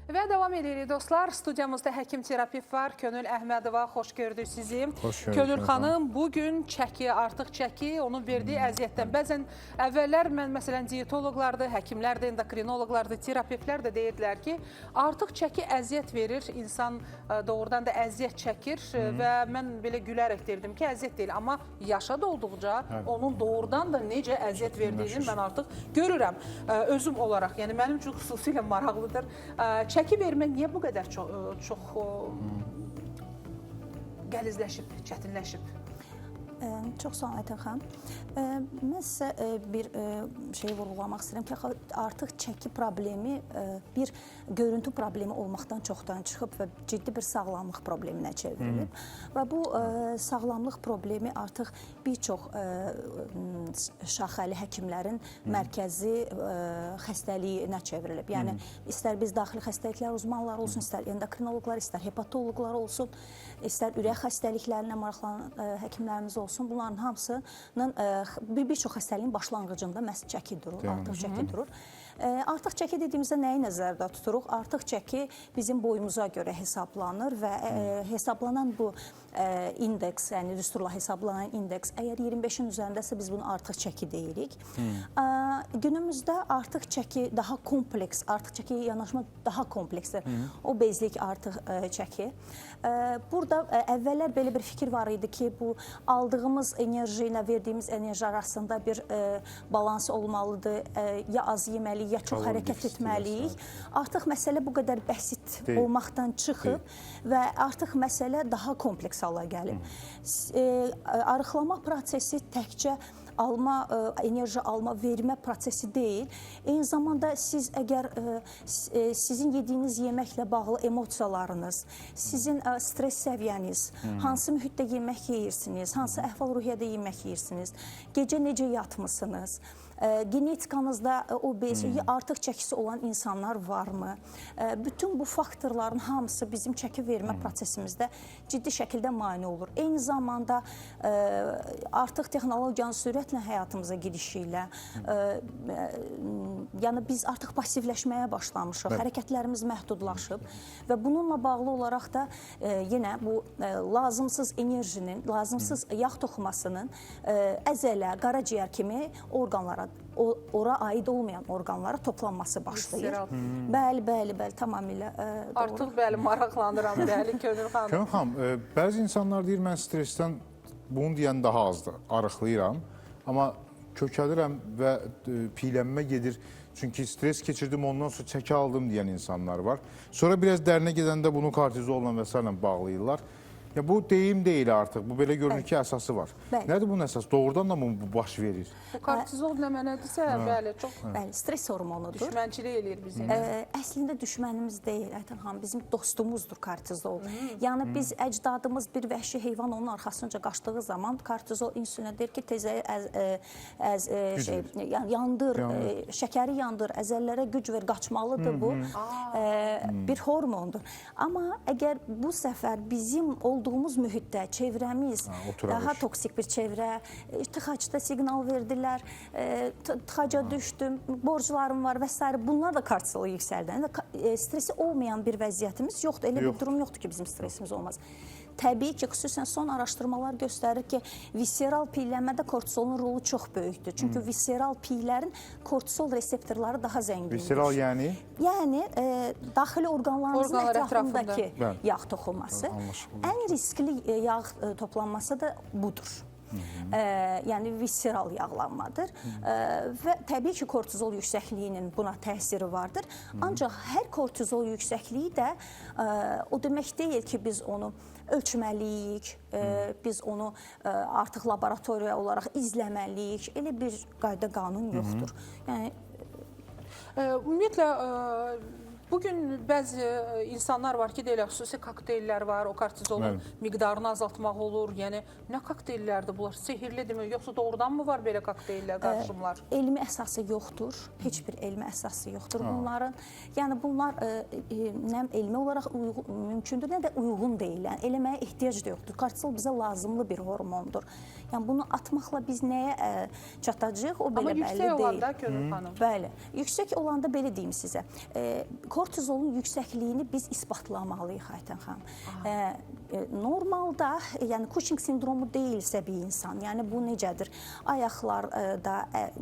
Və davam edirik dostlar. Studiyamızda həkim terapevt var. Könül Əhmədova, xoş gördük sizi. Xoş gördük. Könül xanım, bugün çəki, artıq çəki, onun verdiyi əziyyətdən. Bəzən əvvəllər mən məsələn diyetoloqlardır, həkimlərdir, endokrinoloqlardır, terapevtlər də deyirdilər ki, artıq çəki əziyyət verir, insan doğrudan da əziyyət çəkir və mən belə gülərək deyirdim ki, əziyyət deyil. Amma yaşa dolduqca onun doğrudan da necə əziyyət verdiyini mən artıq görürəm. Özüm olaraq, yəni mənim üçün xüsusilə maraqlıdır. Çəki vermək niyə bu qədər çox qəlizləşib, çətinləşib? Çox sağ olun Aytən xanım. Mən sizə bir şey vurğulamaq istəyirəm ki, artıq çəki problemi bir görüntü problemi olmaqdan çoxdan çıxıb və ciddi bir sağlamlıq probleminə çevrilib. Və bu sağlamlıq problemi artıq bir çox şaxəli həkimlərin mərkəzi xəstəliyinə çevrilib. Yəni, istər biz daxili xəstəliklər uzmanları olsun, istər endokrinoloqlar, istər hepatoloqlar olsun, istər ürək xəstəliklərinə maraqlanan həkimlərimiz olsun, bunların hamısının bir çox xəstəliyin başlanğıcında məhz çəki durur, artıq çəki durur. Artıq çəki dediyimizdə nəyi nəzərdə tuturuq? Artıq çəki bizim boyumuza görə hesablanır və hesablanan bu indeks, yəni düsturla hesablanan indeks, əgər 25-in üzərindəsə biz bunu artıq çəki deyirik. Günümüzdə artıq çəki daha kompleks, artıq çəkiyə yanaşma daha kompleksdir. Obezlik artıq çəki. Burada əvvəllər belə bir fikir var idi ki, bu aldığımız enerji ilə verdiyimiz enerji arasında bir balans olmalıdır. Ya az yeməliyik, ya çox hərəkət etməliyik. Artıq məsələ bu qədər bəsit olmaqdan çıxıb və artıq məsələ daha kompleks hala gəlib. Arıqlama prosesi təkcə enerji alma, vermə prosesi deyil. Eyni zamanda siz əgər sizin yediyiniz yeməklə bağlı emosiyalarınız, sizin stres səviyyəniz, hansı mühitdə yemək yeyirsiniz, hansı əhval-ruhiyyədə yemək yeyirsiniz, gecə necə yatmısınız, genetikanızda artıq çəkisi olan insanlar varmı? Bütün bu faktorların hamısı bizim çəki vermə prosesimizdə ciddi şəkildə mane olur. Eyni zamanda artıq texnologiyanın sürətlə həyatımıza girişi ilə, yəni biz artıq passivləşməyə başlamışıq, hərəkətlərimiz məhdudlaşıb və bununla bağlı olaraq da yenə bu lazımsız enerjinin, lazımsız yağ toxumasının əzələ, qaraciyər kimi orqanlara, ora aid olmayan orqanlara toplanması başlayır. Bəli, tamamilə doğru. Artıq bəli, maraqlanıram, bəli, Könül xanım. Könül xanım, bəzi insanlar deyir, mən stresdən bunu deyən daha azdır, arıqlayıram, amma kökəlirəm və piylənmə gedir. Çünki stres keçirdim, ondan sonra çəki aldım deyən insanlar var. Sonra biraz dərinə gedəndə bunu kortizolla və s. bağlayırlar. Bu deyim deyil artıq, bu belə görünür ki, əsası var. Nədir bunun əsası? Doğrudan da bu baş verir? Bu kortizol nə mənədirsə, bəli, çox stres hormonudur. Düşmənçilik eləyir bizi. Əslində düşmənimiz deyil, Aytən xanım, bizim dostumuzdur kortizol. Yəni biz əcdadımız bir vəhşi heyvan onun arxasınca qaçdığı zaman kortizol insülinə deyir ki, tezə yandır, şəkəri yandır, əzəllərə güc ver, qaçmalıdır bu. Bir hormondur. Amma əgər bu səfər bizim olduğumuz mühitdə, çevrəmiz, daha toksik bir çevrə, tıxacda siqnal verdilər, tıxaca düşdüm, borclarım var və s. Bunlar da kortizolu yüksəldən. Stresi olmayan bir vəziyyətimiz yoxdur. Elə bir durum yoxdur ki, bizim stresimiz olmaz. Təbii ki, xüsusən son araşdırmalar göstərir ki, visceral piylənmədə kortizolun rolu çox böyükdür. Çünki visceral piylərin kortizol reseptorları daha zəngindir. Visceral yəni? Yəni, daxili orqanlarımızın ətrafındakı yağ toxunması. Ən riskli yağ toplanması da budur. Yəni visceral yağlanmadır və təbii ki, kortizol yüksəkliyinin buna təsiri vardır. Ancaq hər kortizol yüksəkliyi də o demək deyil ki, biz onu ölçməliyik, biz onu artıq laboratoriya olaraq izləməliyik. Elə bir qayda qanun yoxdur. Yəni, ümumiyyətlə, bugün bəzi insanlar var ki, deyirlər, xüsusi kokteyllər var, o kortizolun miqdarını azaltmaq olur. Yəni, nə kokteyllərdir bunlar? Sehirlidirmi, yoxsa doğrudan mı var belə kokteyllər, qarışımlar? Elmi əsası yoxdur, heç bir elmi əsası yoxdur bunların. Yəni, bunlar nə elmi olaraq mümkündür, nə də uyğun deyil. Yəni, eləməyə ehtiyac da yoxdur. Kortizol bizə lazımlı bir hormondur. Yəni, bunu atmaqla biz nəyə çatacaq, o belə bəlli deyil. Amma yüksək olanda, Könül xanım? Bəli, yüksək olanda belə deyim sizə. kortizolun yüksəkliyini biz isbatlamalıyıq Aytən xanım. Normalda, yəni Cushing sindromu deyilsə bir insan, yəni bu necədir? Ayaqlarda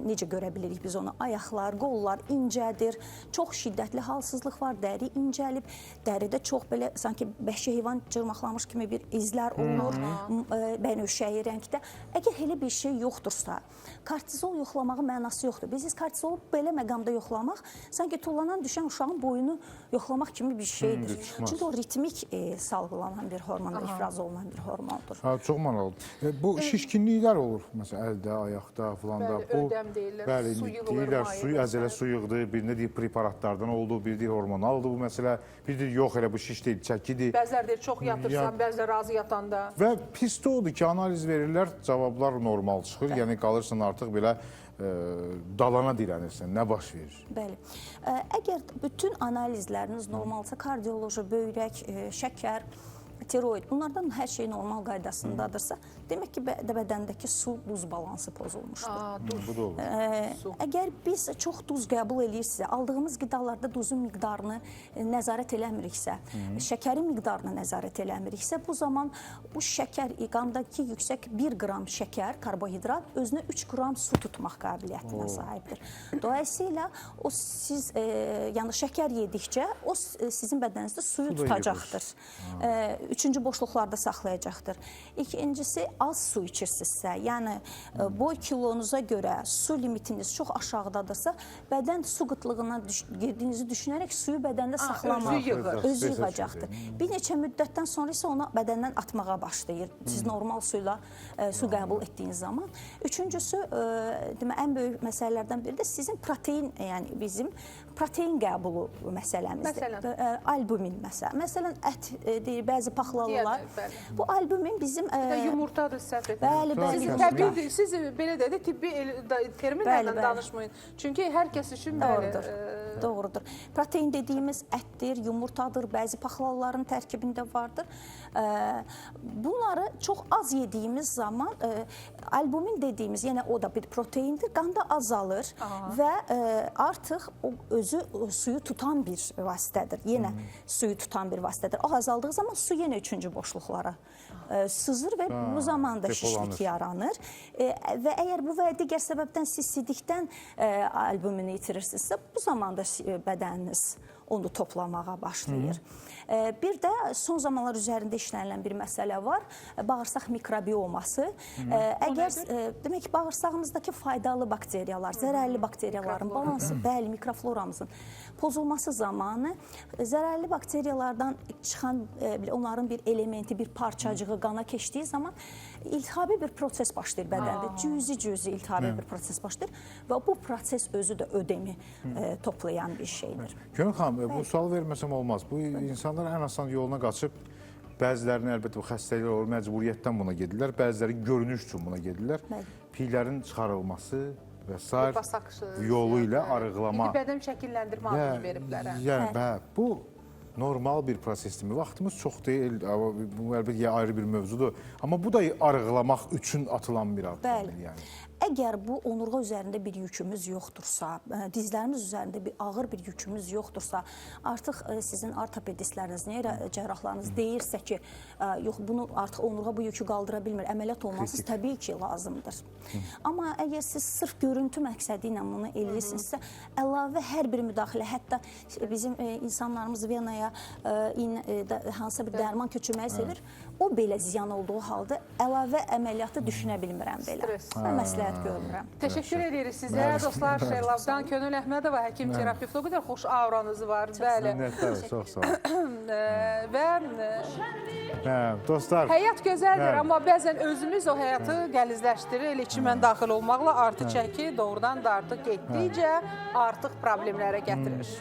necə görə bilirik biz onu? Ayaqlar, qollar incədir, çox şiddətli halsızlıq var, dəri incəlib, dəridə çox belə sanki vəhşi heyvan cırmaqlamış kimi bir izlər olur, bənövşəyi rəngdə. Əgər elə bir şey yoxdursa, kortizol yoxlamağın mənası yoxdur. Biz kortizolu belə məqamda yoxlamaq, sanki tullanan düşən uşağın boyunu yoxlamaq kimi bir şeydir. Çünki o ritmik salgılanan bir hormondur, ifraz olunan bir hormondur. Çox maraqlıdır. Bu şişkinliklər olur, məsələn, əldə, ayaqda falan da. Ödəm deyirlər, su yığılır, deyirlər, əzələ su yığdı, birində deyir preparatlardan oldu, bir deyir hormonaldır bu məsələ, bir deyir yox elə bu şiş deyil, çəkidir. Bəziləri deyir çox yatırsan, bəziləri razı yatanda. Və pis də odur ki, analiz verirlər, cavablar normal çıxır, yəni qalırsan artıq belə dalana dirənirsən, nə baş verir? Bəli. Əgər bütün analizləriniz normalsa, kardioloji, böyrək, şəkər, tiroid, bunlardan hər şey normal qaydasındadırsa, demək ki, bədəndəki su-duz balansı pozulmuşdur. Bu da olur. Əgər biz çox duz qəbul ediriksə, aldığımız qidalarda duzun miqdarını nəzarət eləmiriksə, şəkərin miqdarını nəzarət eləmiriksə, bu zaman bu şəkər, qandakı yüksək 1 qram şəkər, karbohidrat özünə 3 qram su tutmaq qabiliyyətinə sahibdir. Dolayısıyla o siz, yəni şəkər yedikcə, o sizin bədəninizdə suyu tutacaqdır. Üçüncü boşluqlarda saxlayacaqdır. İkincisi, az su içirsinizsə, yəni boy kilonuza görə su limitiniz çox aşağıdadırsa, bədən su qıtlığına girdiyinizi düşünərək suyu bədəndə saxlamaq, özü yığacaqdır. Bir neçə müddətdən sonra isə onu bədəndən atmağa başlayır. Siz normal suyla su qəbul etdiyiniz zaman. Üçüncüsü, ən böyük məsələlərdən biri də sizin protein, yəni bizim protein qəbulu məsələmizdir. Albumin məsələn. Məsələn, ət deyir, bəzi paxlalılar. Bu albumin bizim... Yumurtadır, səhv etmir. Bəli, bəli. Siz belə dedi, tibbi terminlərlə danışmayın. Çünki hər kəs üçün doğrudur. Doğrudur. Protein dediyimiz ətdir, yumurtadır, bəzi paxlalıların tərkibində vardır. Bunları çox az yediyimiz zaman albumin dediyimiz, yəni o da bir proteindir, qanda azalır və artıq o özü suyu tutan bir vasitədir. Yenə suyu tutan bir vasitədir. O azaldığı zaman su yenə üçüncü boşluqlara sızır və bu zaman da şişlik yaranır. Və əgər bu və digər səbəbdən siz sidikdən albumini itirirsinizsə, bu zaman da bədəniniz onu toplamağa başlayır. Bir də son zamanlar üzərində işlənilən bir məsələ var, bağırsaq mikrobioması. Əgər, demək ki, bağırsağımızdakı faydalı bakteriyalar, zərərli bakteriyaların balansı, bəli, mikrofloramızın pozulması zamanı zərərli bakteriyalardan çıxan onların bir elementi, bir parçacığı qana keçdiyi zaman iltihabi bir proses başlayır bədəndə. Cüzi iltihabi bir proses başlayır və bu proses özü də ödemi toplayan bir şeydir. Gönül xanım, bu sual verməsəm olmaz. Bu insanlar ən asan yoluna qaçıb, bəzilərinin əlbəttə bu xəstəliklər olur, məcburiyyətdən buna gedirlər, bəziləri görünüş üçün buna gedirlər. Piylərin çıxarılması və s. yolu ilə arıqlama. İndi bədəm şəkilləndirmə adını veriblər. Yəni, bu normal bir prosesdir. Vaxtımız çox deyil, bu əlbəttə ayrı bir mövzudur. Amma bu da arıqlamaq üçün atılan bir addımdır. Əgər bu onurğa üzərində bir yükümüz yoxdursa, dizlərimiz üzərində bir ağır bir yükümüz yoxdursa, artıq sizin ortopedistləriniz, cərrahlarınız deyirsə ki, yox, bunu artıq onurğa bu yükü qaldıra bilmir, əməliyyat olması təbii ki, lazımdır. Amma əgər siz sırf görüntü məqsədi ilə bunu eləyirsinizsə, əlavə hər bir müdaxilə, hətta bizim insanlarımız venaya hansısa bir dərman köçürməyi sevir, o belə ziyan olduğu halda əlavə əməliyyatı düşünə bilmirəm belə. Məsləhət görmürəm. Təşəkkür edirik sizə, dostlar. Şerlavdan Könül Əhmədova, həkim terapevt, o qədər xoş auranız var. Çox sağ olun. Və dostlar, həyat gözəldir, amma bəzən özümüz o həyatı gəlizləşdirir. Elə içimən daxil olmaqla artı çəki doğrudan da artıq getdikcə artıq problemlərə gətirir.